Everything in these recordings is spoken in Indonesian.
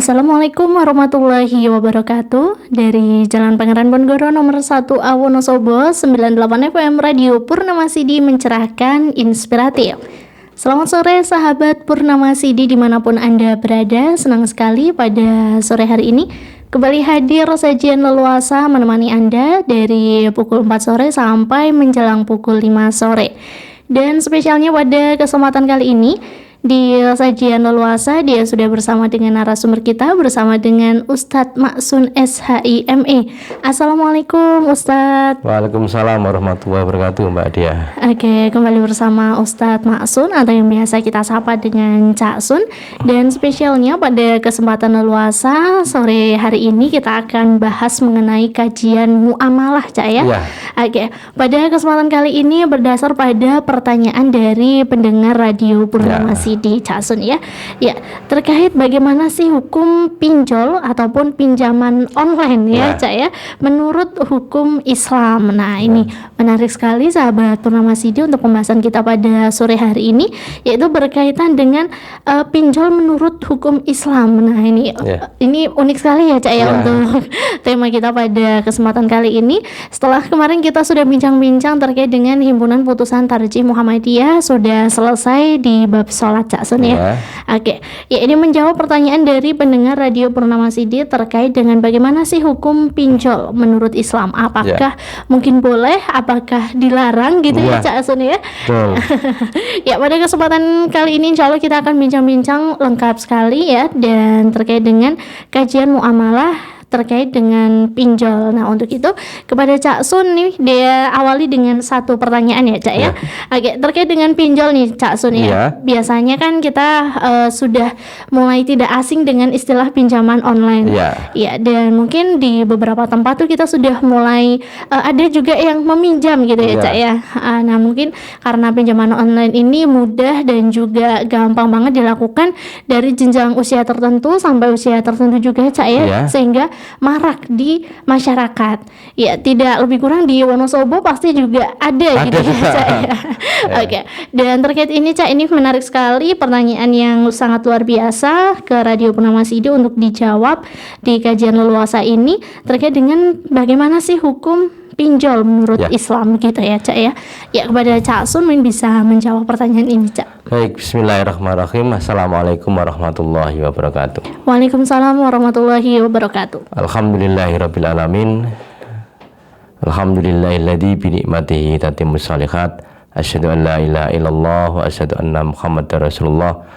Assalamualaikum warahmatullahi wabarakatuh. Dari Jalan Pangeran Ponegoro nomor 1 A Wonosobo 98 FM Radio Purnama Sidi mencerahkan, inspiratif. Selamat sore sahabat Purnama Sidi dimanapun Anda berada. Senang sekali pada sore hari ini kembali hadir sajian leluasa menemani Anda dari pukul 4 sore sampai menjelang pukul 5 sore. Dan spesialnya pada kesempatan kali ini di sajian leluasa dia sudah bersama dengan narasumber kita, bersama dengan Ustadz Ma'sun SHIME. Assalamualaikum Ustadz. Waalaikumsalam warahmatullahi wabarakatuh Mbak Dia. Oke, kembali bersama Ustadz Ma'sun atau yang biasa kita sapa dengan Cak Sun. Dan spesialnya pada kesempatan leluasa sore hari ini kita akan bahas mengenai kajian muamalah, Cak ya. Iya. Oke, pada kesempatan kali ini berdasar pada pertanyaan dari pendengar Radio Purnama Sidi, Cak Sun ya. Ya, terkait bagaimana sih hukum pinjol ataupun pinjaman online ya, Cak ya, menurut hukum Islam. Nah, ini menarik sekali sahabat Purnama Sidi untuk pembahasan kita pada sore hari ini, yaitu berkaitan dengan pinjol menurut hukum Islam. Nah, ini unik sekali ya, Cak ya, untuk tema kita pada kesempatan kali ini. Setelah kemarin kita sudah bincang-bincang terkait dengan himpunan putusan tarjih Muhammadiyah sudah selesai di bab sholat, Cak Sun ya. Oke, ya ini menjawab pertanyaan dari pendengar Radio Purnama Sidi terkait dengan bagaimana sih hukum pinjol menurut Islam. Apakah mungkin boleh, apakah dilarang gitu ya, Cak Sun ya. Ya, pada kesempatan kali ini insya Allah kita akan bincang-bincang lengkap sekali ya, dan terkait dengan kajian muamalah terkait dengan pinjol. Nah, untuk itu kepada Cak Sun nih, dia awali dengan satu pertanyaan ya, Cak ya. Oke, terkait dengan pinjol nih, Cak Sun ya. Biasanya kan kita sudah mulai tidak asing dengan istilah pinjaman online. Ya, dan mungkin di beberapa tempat tuh kita sudah mulai ada juga yang meminjam gitu ya, Cak ya. Nah, mungkin karena pinjaman online ini mudah dan juga gampang banget dilakukan dari jenjang usia tertentu sampai usia tertentu juga, Cak ya. Sehingga marak di masyarakat. Ya, tidak lebih kurang di Wonosobo pasti juga ada gitu ya, Cak ya. Oke. Dan terkait ini, Cak, ini menarik sekali pertanyaan yang sangat luar biasa ke Radio Purnama Sidi untuk dijawab di kajian leluasa ini terkait dengan bagaimana sih hukum pinjol menurut Islam gitu ya, Cak ya. Ya, kepada Cak Sun mungkin bisa menjawab pertanyaan ini, Cak. Baik, bismillahirrahmanirrahim. Assalamualaikum warahmatullahi wabarakatuh. Waalaikumsalam warahmatullahi wabarakatuh. Alhamdulillahirabbil alamin. Alhamdulillahilladzi bi ni'matihi tatimmus shalihat. Asyhadu an la ilaha illallah wa asyhadu anna Muhammadar Rasulullah.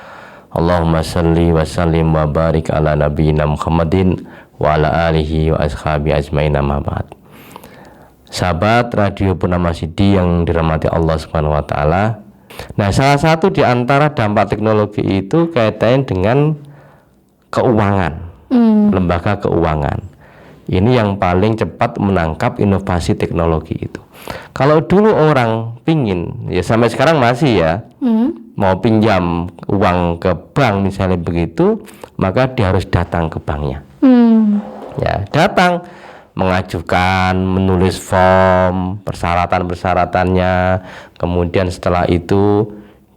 Allahumma shalli wa sallim wa barik ala nabiyyina Muhammadin wa ala alihi wa ashabi ajmain, amma ba'd. Sahabat Radio Purnama Sidi yang dirahmati Allah Subhanahu wa taala. Nah, salah satu di antara dampak teknologi itu kaitannya dengan keuangan, lembaga keuangan. Ini yang paling cepat menangkap inovasi teknologi itu. Kalau dulu orang pingin, ya sampai sekarang masih ya, mau pinjam uang ke bank misalnya begitu, maka dia harus datang ke banknya. Ya, datang, mengajukan, menulis form, persyaratan-persyaratannya, kemudian setelah itu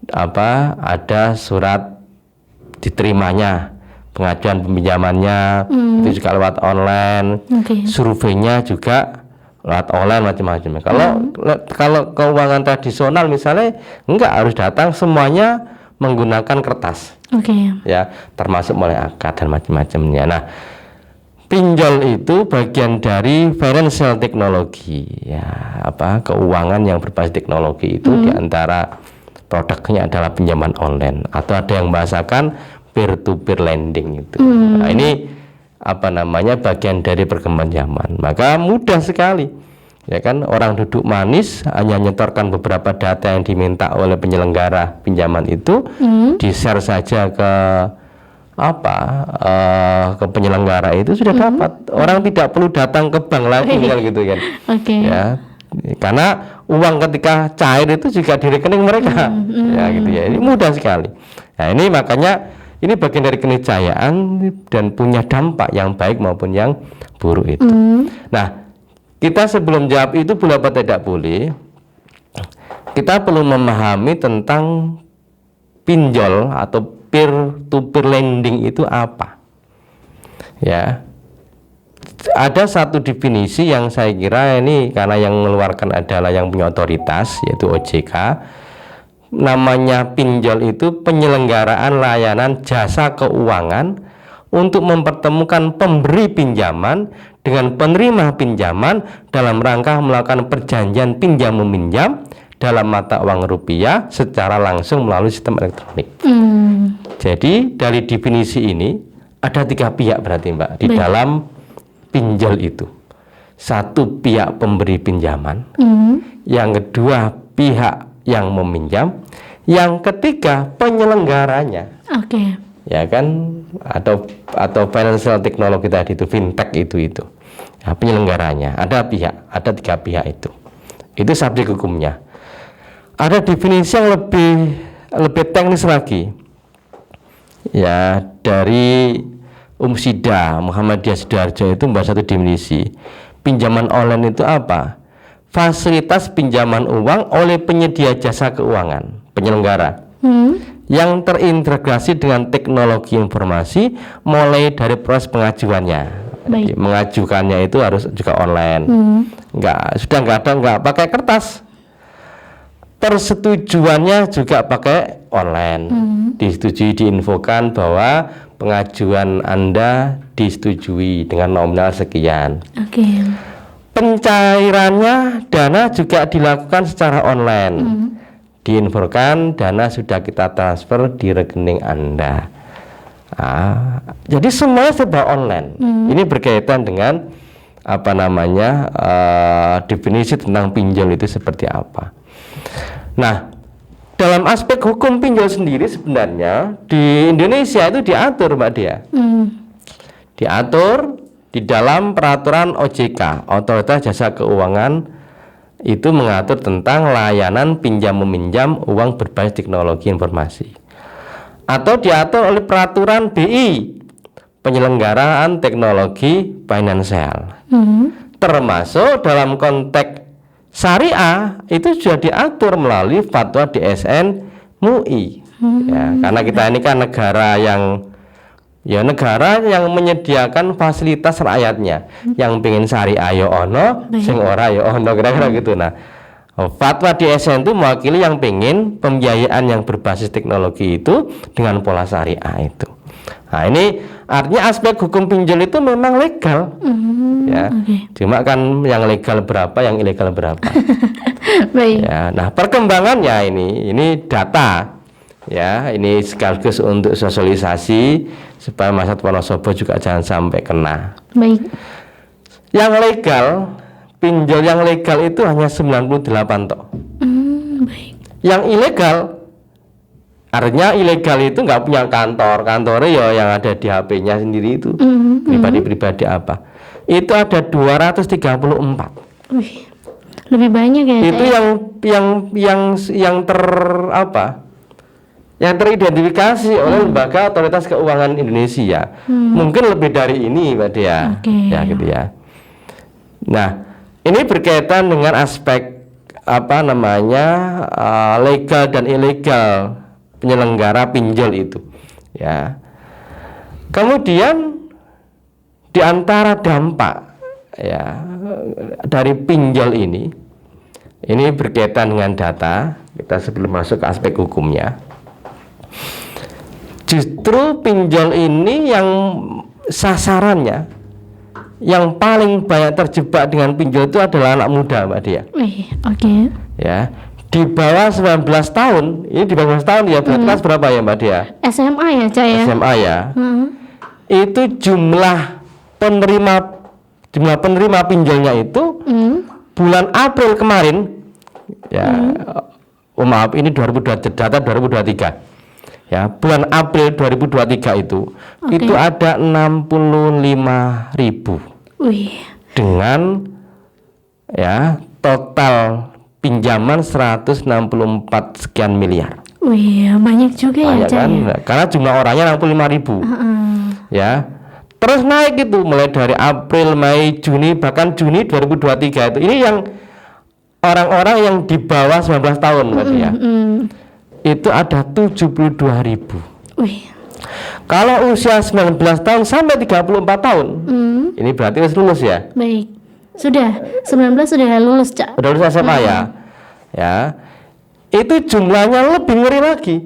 ada surat diterimanya, pengajuan peminjamannya, itu juga lewat online, surveinya juga lewat online, macam-macam. Kalau keuangan tradisional misalnya enggak, harus datang, semuanya menggunakan kertas, ya, termasuk mulai akad dan macam-macamnya. Nah, pinjol itu bagian dari financial technology, ya, keuangan yang berbasis teknologi itu diantara produknya adalah pinjaman online, atau ada yang membahasakan peer to peer lending itu. Nah, ini bagian dari perkembangan zaman. Maka mudah sekali, ya kan, orang duduk manis hanya nyetorkan beberapa data yang diminta oleh penyelenggara pinjaman itu, di-share saja ke ke penyelenggara itu sudah dapat. Orang tidak perlu datang ke bank lagi gitu kan. Ya, karena uang ketika cair itu juga di rekening mereka. Ya gitu ya. Ini mudah sekali. Nah, ini makanya ini bagian dari keniscayaan dan punya dampak yang baik maupun yang buruk itu. Nah, kita sebelum jawab itu boleh apa tidak boleh, kita perlu memahami tentang pinjol atau peer to peer lending itu apa. Ya. Ada satu definisi yang saya kira ini karena yang mengeluarkan adalah yang punya otoritas yaitu OJK. Namanya pinjol itu penyelenggaraan layanan jasa keuangan untuk mempertemukan pemberi pinjaman dengan penerima pinjaman dalam rangka melakukan perjanjian pinjam meminjam dalam mata uang rupiah secara langsung melalui sistem elektronik. Jadi dari definisi ini ada 3 pihak berarti Mbak di dalam pinjol itu. Satu pihak pemberi pinjaman, yang kedua pihak yang meminjam, yang ketiga penyelenggaranya. Oke. Ya kan, atau financial technology tadi itu, fintech itu. Ya, penyelenggaranya ada 3 pihak itu. Itu subjek hukumnya. Ada definisi yang lebih teknis lagi. Ya, dari Umsida Muhammadiyah Sidoarjo itu membahas satu definisi. Pinjaman online itu apa? Fasilitas pinjaman uang oleh penyedia jasa keuangan, penyelenggara, yang terintegrasi dengan teknologi informasi mulai dari proses pengajuannya. Jadi, mengajukannya itu harus juga online. Nggak pakai kertas. Persetujuannya juga pakai online. Disetujui, diinfokan bahwa pengajuan Anda disetujui dengan nominal sekian. Pencairannya dana juga dilakukan secara online. Diinfokan dana sudah kita transfer di rekening Anda. Jadi semuanya serba online. Ini berkaitan dengan definisi tentang pinjol itu seperti apa. Nah, dalam aspek hukum pinjol sendiri sebenarnya di Indonesia itu diatur Mbak Dia. Diatur di dalam peraturan OJK, Otoritas Jasa Keuangan, itu mengatur tentang layanan pinjam meminjam uang berbasis teknologi informasi. Atau diatur oleh peraturan BI, Penyelenggaraan Teknologi Finansial. Termasuk dalam konteks syariah itu sudah diatur melalui fatwa DSN MUI. Ya, karena kita ini kan negara yang menyediakan fasilitas rakyatnya. Yang pengen syariah ya ono, sing ora ya ono, kira-kira gitu. Nah, fatwa DSN itu mewakili yang pengen pembiayaan yang berbasis teknologi itu dengan pola syariah itu. Nah, ini artinya aspek hukum pinjol itu memang legal. Cuma kan yang legal berapa, yang ilegal berapa. Ya, nah perkembangannya ini data. Ya, ini sekaligus untuk sosialisasi supaya masyarakat Wonosobo juga jangan sampai kena. Yang legal, pinjol yang legal itu hanya 98 toh. Yang ilegal, artinya ilegal itu nggak punya kantornya ya yang ada di HP-nya sendiri itu, pribadi-pribadi apa? Itu ada 234. Lebih banyak ya? Itu yang teridentifikasi oleh Lembaga Otoritas Keuangan Indonesia. Mungkin lebih dari ini Mbak Dea. Ya gitu ya. Nah, ini berkaitan dengan aspek legal dan ilegal penyelenggara pinjol itu. Ya. Kemudian di antara dampak dari pinjol ini berkaitan dengan data. Kita sebelum masuk ke aspek hukumnya. Justru pinjol ini yang sasarannya yang paling banyak terjebak dengan pinjol itu adalah anak muda Mbak Dia. Ya, di bawah 19 tahun, ini di bawah 19 tahun ya, berarti kelas berapa ya Mbak Dia? SMA ya, Cak ya? SMA ya. Itu jumlah penerima pinjolnya itu bulan April kemarin ya, maaf ini 2020, data 2023. Ya, bulan April 2023 itu ada 65.000. Dengan total pinjaman 164 sekian miliar. Banyak juga ya, kan? Karena jumlah orangnya 65.000. Ya. Terus naik itu mulai dari April, Mei, Juni, bahkan Juni 2023 itu. Ini yang orang-orang yang di bawah 19 tahun berarti ya. Itu ada 72.000. Kalau usia 19 tahun sampai 34 tahun, ini berarti harus lulus ya. Baik. Sudah 19 sudah lulus, Cak. Udah lulus SMA ya. Ya. Itu jumlahnya lebih ngeri lagi.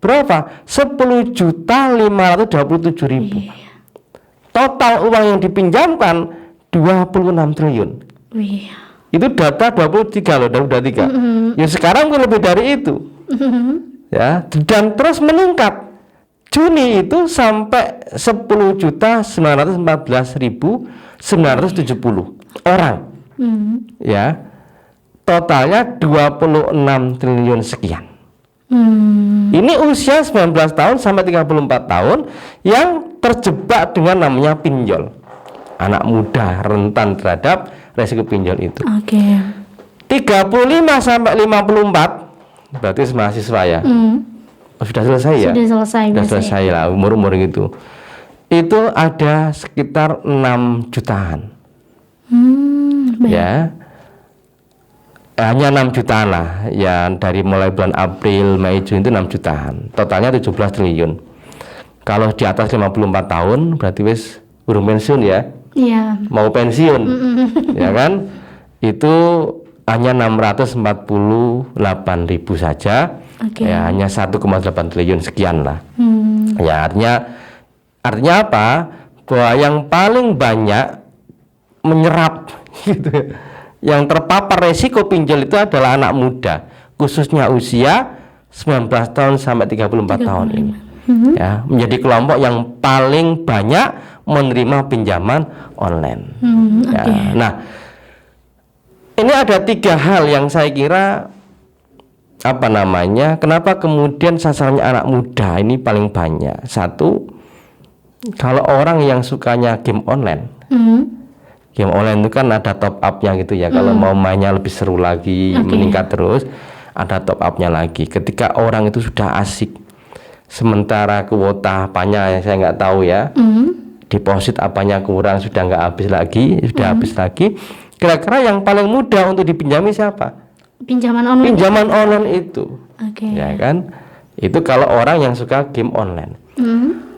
Berapa? 10.527.000. Total uang yang dipinjamkan 26 triliun. Wih. Itu data 23 loh, udah 3. Ya sekarang lebih dari itu. Ya, dan terus meningkat. Juni itu sampai 10.914.970 orang. Ya. Totalnya 26 triliun sekian. Ini usia 19 tahun sampai 34 tahun yang terjebak dengan namanya pinjol. Anak muda rentan terhadap resiko pinjol itu. Oke. 35 sampai 54 berarti mahasiswa ya. Oh, sudah selesai ya? Sudah selesai. Sudah biasanya. selesai lah umur-umur gitu. Itu ada sekitar 6 jutaan. Baik. Ya. Hanya 6 jutaan lah, yang dari mulai bulan April, Mei, Juni itu 6 jutaan. Totalnya 17 triliun. Kalau di atas 54 tahun berarti wis urung pensiun ya. Iya. Mau pensiun. Ya kan? Itu hanya 648.000 saja. Oke. Ya, hanya 1,8 triliun sekian lah. Ya, artinya apa? Bahwa yang paling banyak menyerap gitu. Yang terpapar resiko pinjol itu adalah anak muda, khususnya usia 19 tahun sampai 34 tahun ini. Ya, menjadi kelompok yang paling banyak menerima pinjaman online. Ya, nah, ini ada 3 hal yang saya kira kenapa kemudian sasarannya anak muda ini paling banyak. Satu, kalau orang yang sukanya game online. Game online itu kan ada top up-nya gitu ya. Kalau mau mainnya lebih seru lagi, meningkat terus, ada top up-nya lagi. Ketika orang itu sudah asik, sementara kuota apanya saya nggak tahu ya, deposit apanya kurang, sudah nggak habis lagi, sudah habis lagi. Kira-kira yang paling mudah untuk dipinjami siapa? Pinjaman online. Pinjaman online itu. Oke. Ya kan? Itu kalau orang yang suka game online.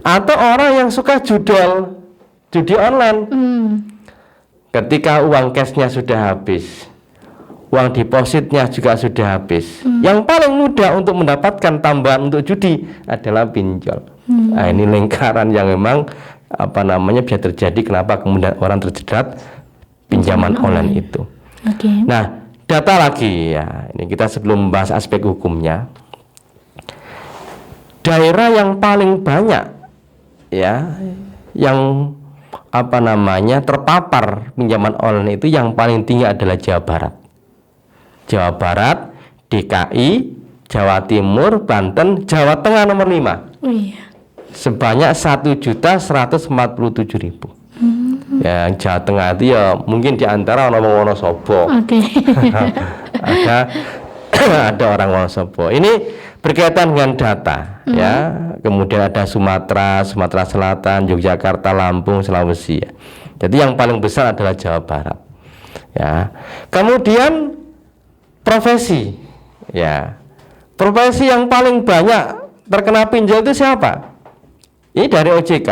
Atau orang yang suka judi online. Ketika uang cashnya sudah habis, uang depositnya juga sudah habis, yang paling mudah untuk mendapatkan tambahan untuk judi adalah pinjol. Nah, ini lingkaran yang memang bisa terjadi kenapa kemudian orang terjerat pinjaman online itu. Nah, data lagi ya, ini kita sebelum membahas aspek hukumnya, daerah yang paling banyak ya, yang terpapar pinjaman online itu yang paling tinggi adalah Jawa Barat. Jawa Barat, DKI, Jawa Timur, Banten, Jawa Tengah nomor 5. Sebanyak 1.147.000. Ya, Jawa Tengah itu ya mungkin di antara orang Wonosobo. Ada orang Wonosobo. Ini berkaitan dengan data ya. Kemudian ada Sumatera Selatan, Yogyakarta, Lampung, Sulawesi ya. Jadi yang paling besar adalah Jawa Barat. Ya. Kemudian profesi. Ya. Profesi yang paling banyak terkena pinjol itu siapa? Ini dari OJK.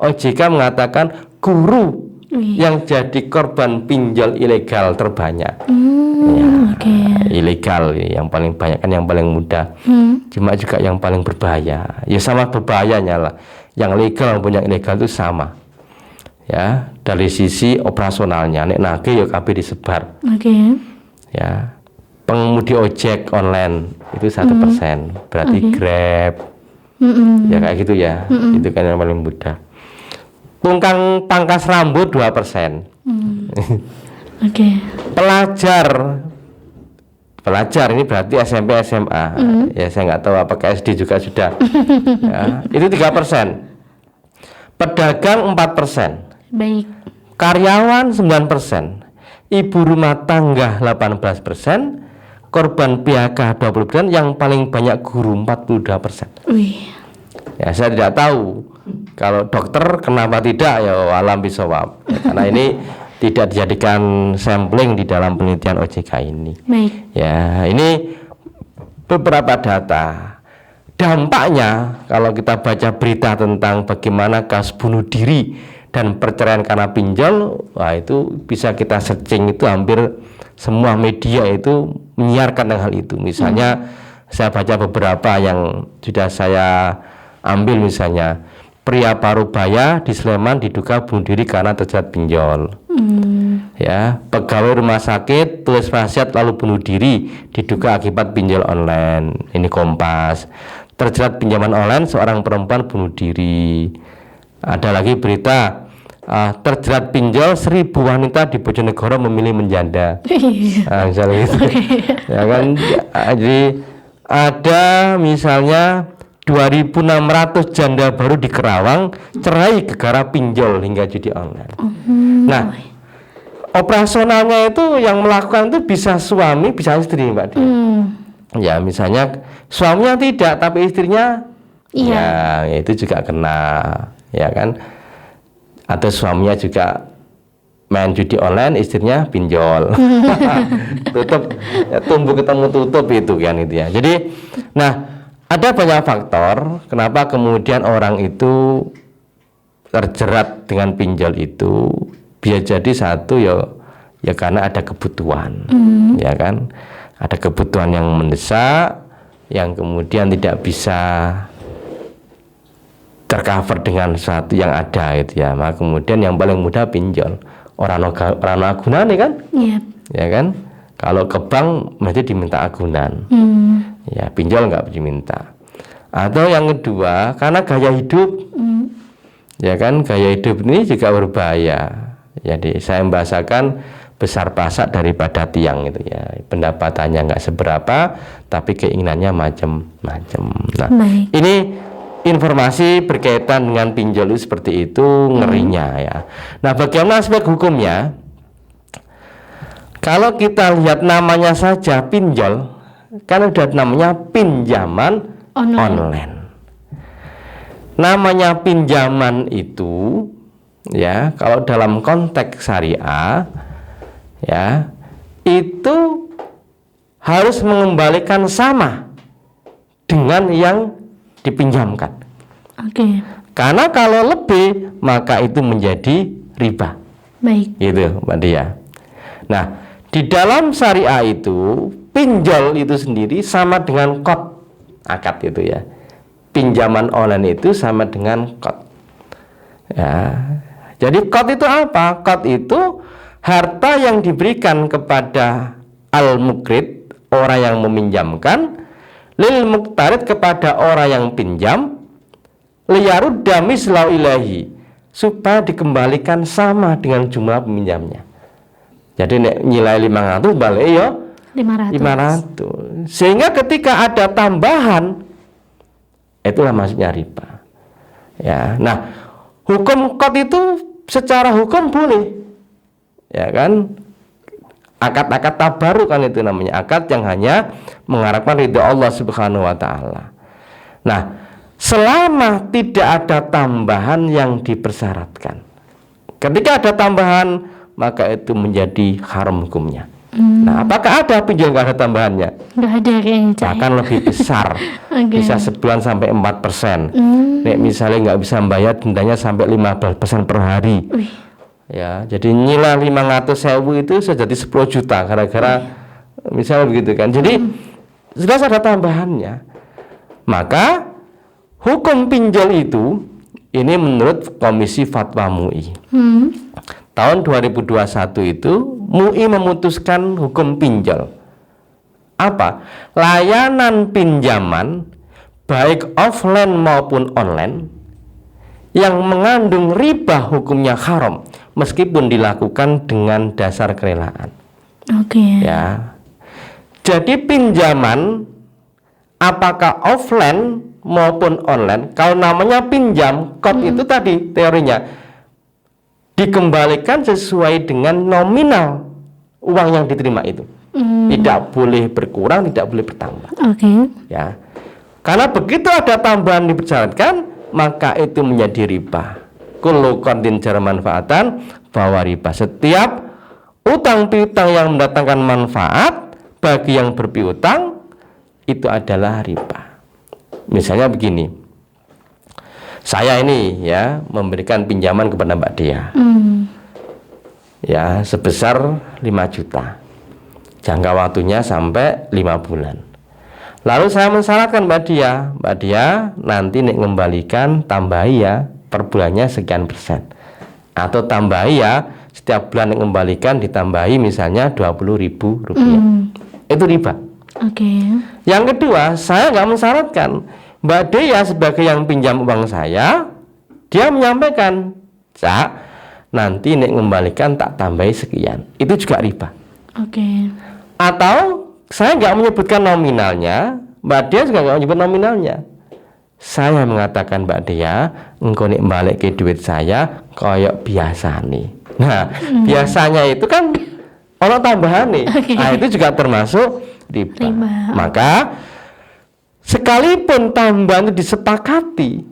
OJK mengatakan guru yang jadi korban pinjol ilegal terbanyak. Ilegal yang paling banyak kan yang paling mudah, cuma juga yang paling berbahaya. Ya sama berbahayanya lah. Yang legal maupun yang ilegal itu sama. Ya, dari sisi operasionalnya, nek nagih ya kabeh disebar. Ya, pengemudi ojek online itu 1%, berarti Grab. Ya kayak gitu ya. Itu kan yang paling mudah. Tukang pangkas rambut 2%. Pelajar ini berarti SMP SMA. Ya saya nggak tahu apakah SD juga sudah. Ya, itu 3%. Pedagang 4%. Baik. Karyawan 9%. Ibu rumah tangga 18%. Korban PHK 20%. Yang paling banyak guru 42%. Ya saya tidak tahu kalau dokter kenapa tidak, ya alam bisawab. Karena ini tidak dijadikan sampling di dalam penelitian OJK ini. Baik. Ya, ini beberapa data. dampaknya kalau kita baca berita tentang bagaimana kasus bunuh diri dan perceraian karena pinjol, wah itu bisa kita searching, itu hampir semua media itu menyiarkan hal itu. Misalnya saya baca beberapa yang sudah saya ambil, misalnya pria Parubaya di Sleman diduga bunuh diri karena terjerat pinjol. Ya, pegawai rumah sakit tulis wasiat lalu bunuh diri diduga akibat pinjol online. Ini Kompas. Terjerat pinjaman online seorang perempuan bunuh diri. Ada lagi berita terjerat pinjol 1.000 wanita di Bojonegoro memilih menjanda. Misalnya gitu. Ya kan, jadi ada misalnya 2.600 janda baru di Kerawang cerai gara-gara pinjol hingga judi online. Nah, operasionalnya itu yang melakukan itu bisa suami, bisa istri, Mbak Dia. Ya, misalnya suaminya tidak, tapi istrinya, ya itu juga kena, ya kan? Atau suaminya juga main judi online, istrinya pinjol. Tutup, ya, tumbuh ketemu tutup itu kan itu ya. Jadi, nah ada banyak faktor kenapa kemudian orang itu terjerat dengan pinjol itu. Bisa jadi satu ya karena ada kebutuhan, ya kan? Ada kebutuhan yang mendesak, yang kemudian tidak bisa tercover dengan sesuatu yang ada gitu ya. Maka kemudian yang paling mudah pinjol. Orang agunan kan? Ya kan? Kalau ke bank mesti diminta agunan. Ya, pinjol nggak diminta. Atau yang kedua karena gaya hidup. Ya kan, gaya hidup ini juga berbahaya. Jadi saya membahasakan besar pasak daripada tiang itu ya. Pendapatannya nggak seberapa, tapi keinginannya macam-macam. Nah, ini informasi berkaitan dengan pinjol itu seperti itu ngerinya ya. Nah, bagaimana aspek hukumnya? Kalau kita lihat namanya saja pinjol, kan udah namanya pinjaman online. Namanya pinjaman itu ya, kalau dalam konteks syariah ya, itu harus mengembalikan sama dengan yang dipinjamkan. Karena kalau lebih maka itu menjadi riba. Gitu, Mbak Dia. Nah, di dalam syariah itu pinjol itu sendiri sama dengan qad, akad itu ya. Pinjaman online itu sama dengan qad. Ya. Jadi qad itu apa? Qad itu harta yang diberikan kepada al-muqrid, orang yang meminjamkan, lil muqtarid, kepada orang yang pinjam, liyarudda mislau ilahi, supaya dikembalikan sama dengan jumlah peminjamnya. Jadi nilai 500 balik ya 500. Sehingga ketika ada tambahan, itulah maksudnya riba. Ya, nah hukum qad itu secara hukum boleh, ya kan? Akad-akad tabaruk kan itu namanya, akad yang hanya mengharapkan ridha Allah Subhanahu wa taala. Nah, selama tidak ada tambahan yang dipersyaratkan. Ketika ada tambahan, maka itu menjadi haram hukumnya. Nah, apakah ada pinjol nggak ada tambahannya? Nggak ada kayaknya. Bahkan lebih besar, bisa sebulan sampai 4%. Nek misalnya nggak bisa membayar, dendanya sampai 15% per hari. Ya, jadi nilai 500.000 itu sudah jadi 10 juta gara-gara misalnya begitu kan. Jadi jelas ada tambahannya. Maka hukum pinjol itu ini menurut Komisi Fatwa MUI. Tahun 2021 itu MUI memutuskan hukum pinjol. Apa? Layanan pinjaman baik offline maupun online yang mengandung riba hukumnya haram meskipun dilakukan dengan dasar kerelaan. Ya. Jadi pinjaman apakah offline maupun online, kalau namanya pinjam, qad itu tadi teorinya dikembalikan sesuai dengan nominal uang yang diterima itu. Tidak boleh berkurang, tidak boleh bertambah. Ya. Karena begitu ada tambahan dipersyaratkan, maka itu menjadi riba. Kullu qardin jar manfaatan bahwa riba. Setiap utang piutang yang mendatangkan manfaat bagi yang berpiutang itu adalah riba. Misalnya begini, saya ini ya memberikan pinjaman kepada Mbak Dea, ya sebesar 5 juta, jangka waktunya sampai 5 bulan. Lalu saya mensyaratkan Mbak Dea nanti nek ngembalikan tambahi ya per bulannya sekian persen, atau tambahi ya setiap bulan nek ngembalikan ditambahi misalnya 20.000 rupiah. Itu riba. Yang kedua, saya nggak mensyaratkan. Mbak Dea sebagai yang pinjam uang saya, dia menyampaikan, Cak, nanti nek ngembalikan tak tambahi sekian. Itu juga riba. Atau saya nggak menyebutkan nominalnya, Mbak Dea juga nggak menyebut nominalnya. Saya mengatakan, Mbak Dea, engkau nek balik ke duit saya kayak biasa nih. Nah, biasanya itu kan ono tambahan nih. Nah, itu juga termasuk riba. Maka sekalipun tambahan itu disepakati,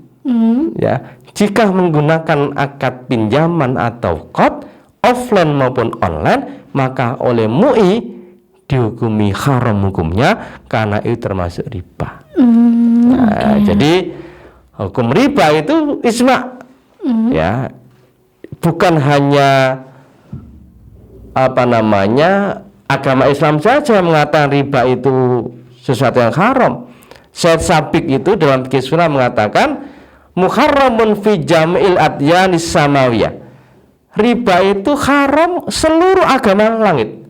ya, jika menggunakan akad pinjaman atau qard offline maupun online, maka oleh MUI dihukumi haram hukumnya karena itu termasuk riba. Jadi hukum riba itu ijma, ya, bukan hanya agama Islam saja mengatakan riba itu sesuatu yang haram. Syekh Sabiq itu dalam fikih sunnah mengatakan muharramun fi jam'il adyanis samawiyah. Riba itu haram seluruh agama langit.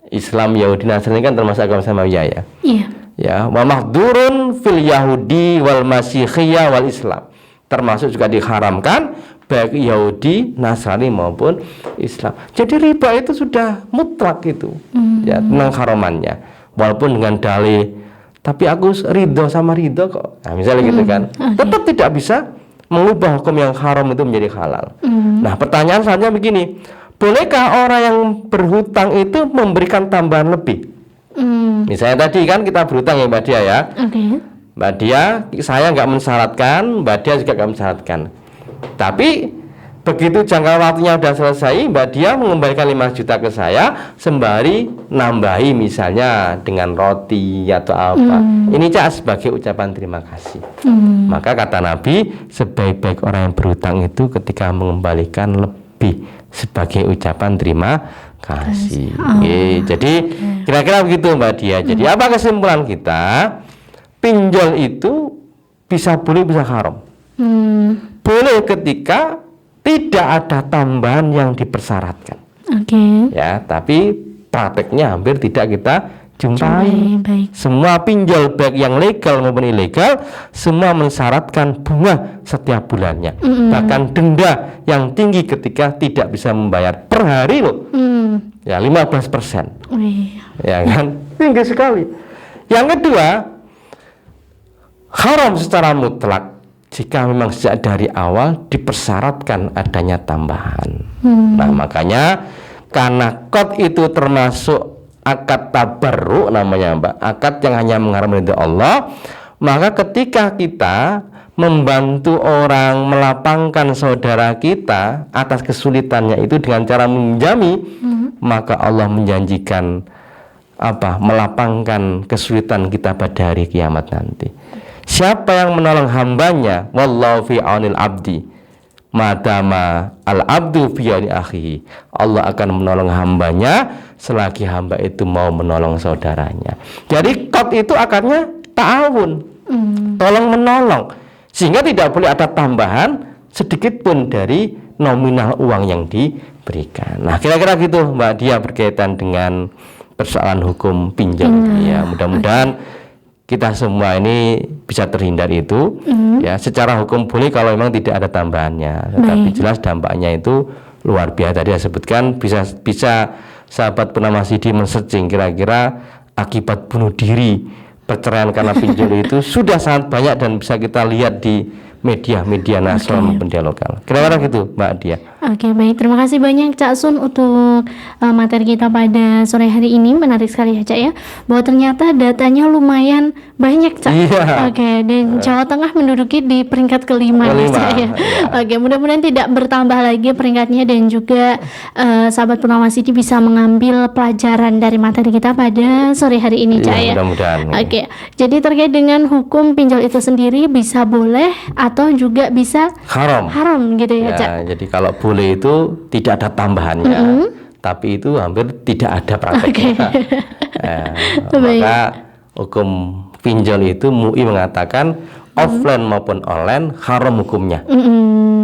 Islam, Yahudi, Nasrani kan termasuk agama samawiyah ya. Iya. Ya, wa mahdurun fil Yahudi wal Masikhiyah wal Islam. Termasuk juga diharamkan baik Yahudi, Nasrani maupun Islam. Jadi riba itu sudah mutlak itu, ya, tentang haramannya. Walaupun dengan dalih, tapi aku ridho sama ridho kok. Nah, misalnya gitu kan, tetap tidak bisa mengubah hukum yang haram itu menjadi halal. Nah, pertanyaan selanjutnya begini, bolehkah orang yang berhutang itu memberikan tambahan lebih? Misalnya tadi kan kita berhutang ya Mbak Dea ya. Mbak Dea, saya nggak mensyaratkan, Mbak Dea juga nggak mensyaratkan. Tapi begitu jangka waktunya sudah selesai, Mbak Dea mengembalikan 5 juta ke saya sembari nambahi misalnya dengan roti atau apa. Ini Cak sebagai ucapan terima kasih. Maka kata Nabi, sebaik-baik orang yang berhutang itu ketika mengembalikan lebih sebagai ucapan terima kasih. Jadi kira-kira begitu Mbak Dea. Jadi apa kesimpulan kita? Pinjol itu bisa boleh bisa haram. Boleh ketika tidak ada tambahan yang dipersyaratkan. Ya, tapi prakteknya hampir tidak kita jumpai. Semua pinjol baik yang legal maupun ilegal semua mensyaratkan bunga setiap bulannya. Bahkan denda yang tinggi ketika tidak bisa membayar per hari loh. Ya, 15%. Ya kan? Tinggi sekali. Yang kedua, haram secara mutlak jika memang sejak dari awal dipersyaratkan adanya tambahan. Nah, makanya karena qard itu termasuk akad tabarruk namanya Mbak, akad yang hanya mengharapkan ridha Allah, maka ketika kita membantu orang melapangkan saudara kita atas kesulitannya itu dengan cara meminjami, maka Allah menjanjikan melapangkan kesulitan kita pada hari kiamat nanti. Siapa yang menolong hambanya, wallahu fi aunil abdi madama al abdu fi auni akhihi, Allah akan menolong hambanya selagi hamba itu mau menolong saudaranya. Jadi qard itu akadnya ta'awun, tolong menolong, sehingga tidak boleh ada tambahan sedikit pun dari nominal uang yang diberikan. Nah, kira-kira gitu Mbak Dea berkaitan dengan persoalan hukum pinjol. Ya, mudah-mudahan kita semua ini bisa terhindar itu. Ya, secara hukum boleh kalau memang tidak ada tambahannya, tetapi jelas dampaknya itu luar biasa. Tadi saya sebutkan bisa sahabat bernama Sidi men-searching kira-kira akibat bunuh diri, perceraian karena pinjol itu sudah sangat banyak dan bisa kita lihat di media nasional maupun media lokal. Kira-kira gitu Mbak Dia. Oke, baik. Terima kasih banyak Cak Sun untuk materi kita pada sore hari ini. Menarik sekali ya Cak ya, bahwa ternyata datanya lumayan banyak Cak. Iya. Oke, dan Jawa Tengah menduduki di peringkat kelima ya Cak ya. Oke, mudah-mudahan tidak bertambah lagi peringkatnya, dan juga sahabat Purnama City bisa mengambil pelajaran dari materi kita pada sore hari ini Cak ya. Mudah-mudahan. Oke, jadi terkait dengan hukum pinjol itu sendiri, bisa boleh atau juga bisa haram gitu ya Cak. Jadi kalau boleh itu tidak ada tambahannya, tapi itu hampir tidak ada prakteknya. Maka hukum pinjol itu MUI mengatakan offline maupun online haram hukumnya.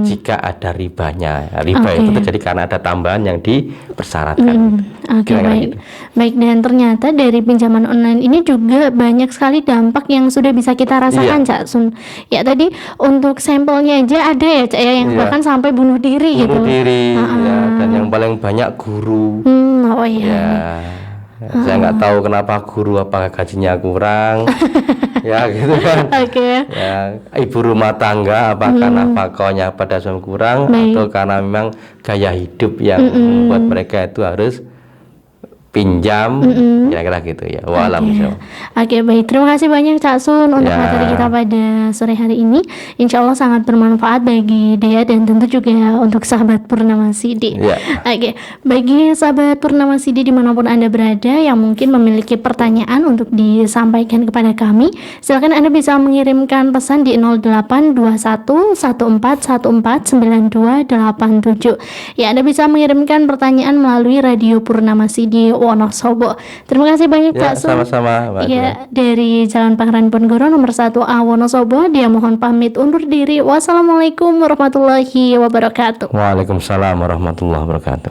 Jika ada ribanya, riba itu terjadi karena ada tambahan yang dipersyaratkan. Oke, baik. Baik, dan ternyata dari pinjaman online ini juga banyak sekali dampak yang sudah bisa kita rasakan Cak Sun. Ya, tadi untuk sampelnya aja ada ya Cak ya, yang bahkan sampai bunuh diri gitu. Bunuh diri, ya, dan yang paling banyak guru. Oh iya. Saya nggak tahu kenapa guru, apakah gajinya kurang, ya gitu kan. Ya, ibu rumah tangga apakah nafkahnya pada suami kurang, atau karena memang gaya hidup yang membuat mereka itu harus pinjam, kira-kira gitu ya. Oke, baik. Terima kasih banyak Cak Sun untuk materi kita pada sore hari ini. Insya Allah sangat bermanfaat bagi Dea dan tentu juga untuk sahabat Purnama City. Oke, bagi sahabat Purnama City dimanapun Anda berada yang mungkin memiliki pertanyaan untuk disampaikan kepada kami, silakan Anda bisa mengirimkan pesan di 082114149287. Ya, Anda bisa mengirimkan pertanyaan melalui Radio Purnama City Wonosobo. Terima kasih banyak Cak Sun. Sama-sama. Ya, dari Jalan Pangeran Ponegoro nomor 1A Wonosobo, dia mohon pamit undur diri. Wassalamualaikum warahmatullahi wabarakatuh. Waalaikumsalam warahmatullahi wabarakatuh.